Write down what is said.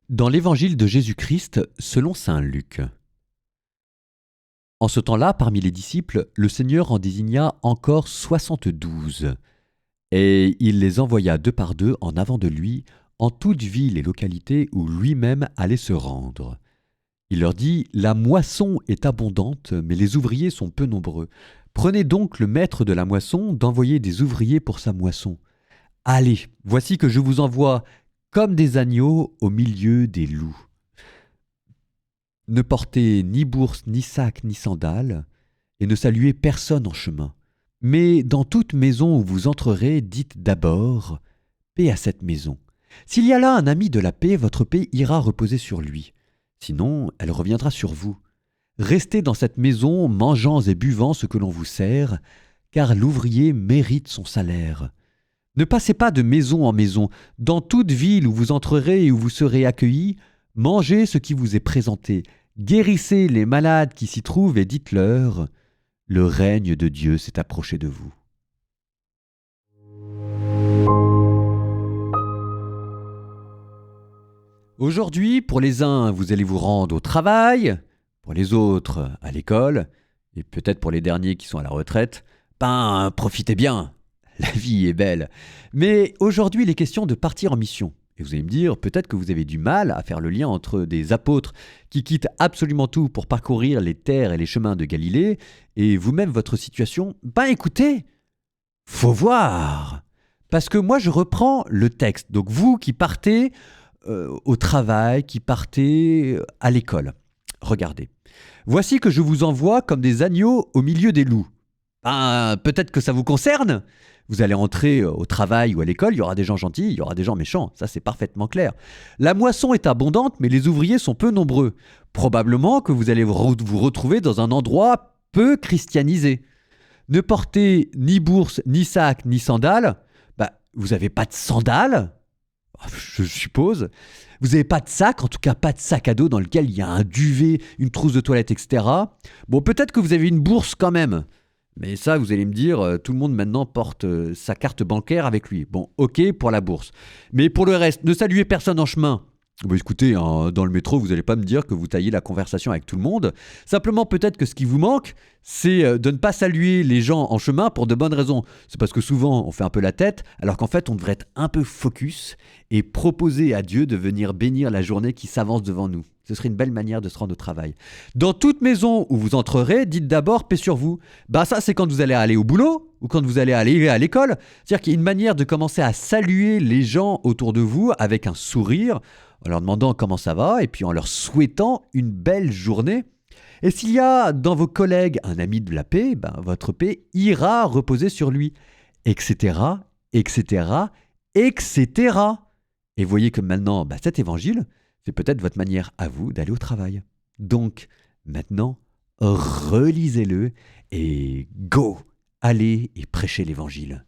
Dans l'Évangile de Jésus-Christ selon saint Luc. En ce temps-là, parmi les disciples, le Seigneur en désigna encore 72, et il les envoya deux par deux en avant de lui, en toute ville et localité où lui-même allait se rendre. Il leur dit : « La moisson est abondante, mais les ouvriers sont peu nombreux. Prenez donc le maître de la moisson d'envoyer des ouvriers pour sa moisson. Allez, voici que je vous envoie comme des agneaux au milieu des loups. Ne portez ni bourse, ni sac, ni sandales, et ne saluez personne en chemin. Mais dans toute maison où vous entrerez, dites d'abord : paix à cette maison. S'il y a là un ami de la paix, votre paix ira reposer sur lui. Sinon, elle reviendra sur vous. Restez dans cette maison, mangeant et buvant ce que l'on vous sert, car l'ouvrier mérite son salaire. Ne passez pas de maison en maison. Dans toute ville où vous entrerez et où vous serez accueillis, mangez ce qui vous est présenté. Guérissez les malades qui s'y trouvent et dites-leur : le règne de Dieu s'est approché de vous. Aujourd'hui, pour les uns, vous allez vous rendre au travail, pour les autres, à l'école, et peut-être pour les derniers qui sont à la retraite, profitez bien, la vie est belle. Mais aujourd'hui, il est question de partir en mission. Et vous allez me dire, peut-être que vous avez du mal à faire le lien entre des apôtres qui quittent absolument tout pour parcourir les terres et les chemins de Galilée, et vous-même votre situation. Écoutez, faut voir. Parce que moi, je reprends le texte. Donc vous qui partez au travail, qui partez à l'école. Regardez. Voici que je vous envoie comme des agneaux au milieu des loups. Peut-être que ça vous concerne. Vous allez entrer au travail ou à l'école, il y aura des gens gentils, il y aura des gens méchants, ça c'est parfaitement clair. La moisson est abondante, mais les ouvriers sont peu nombreux. Probablement que vous allez vous retrouver dans un endroit peu christianisé. Ne portez ni bourse, ni sac, ni sandales. Vous n'avez pas de sandales ? Je suppose. Vous n'avez pas de sac, en tout cas pas de sac à dos dans lequel il y a un duvet, une trousse de toilette, etc. Peut-être que vous avez une bourse quand même. Mais ça, vous allez me dire, tout le monde maintenant porte sa carte bancaire avec lui. Ok pour la bourse. Mais pour le reste, ne saluez personne en chemin. Écoutez, dans le métro, vous n'allez pas me dire que vous taillez la conversation avec tout le monde. Simplement, peut-être que ce qui vous manque, c'est de ne pas saluer les gens en chemin pour de bonnes raisons. C'est parce que souvent, on fait un peu la tête, alors qu'en fait, on devrait être un peu focus et proposer à Dieu de venir bénir la journée qui s'avance devant nous. Ce serait une belle manière de se rendre au travail. Dans toute maison où vous entrerez, dites d'abord paix sur vous. Ça, c'est quand vous allez aller au boulot ou quand vous allez aller à l'école. C'est-à-dire qu'il y a une manière de commencer à saluer les gens autour de vous avec un sourire, en leur demandant comment ça va et puis en leur souhaitant une belle journée. Et s'il y a dans vos collègues un ami de la paix, votre paix ira reposer sur lui, etc., etc., etc. Et voyez que maintenant, cet évangile, c'est peut-être votre manière à vous d'aller au travail. Donc, maintenant, relisez-le et go, allez et prêchez l'évangile.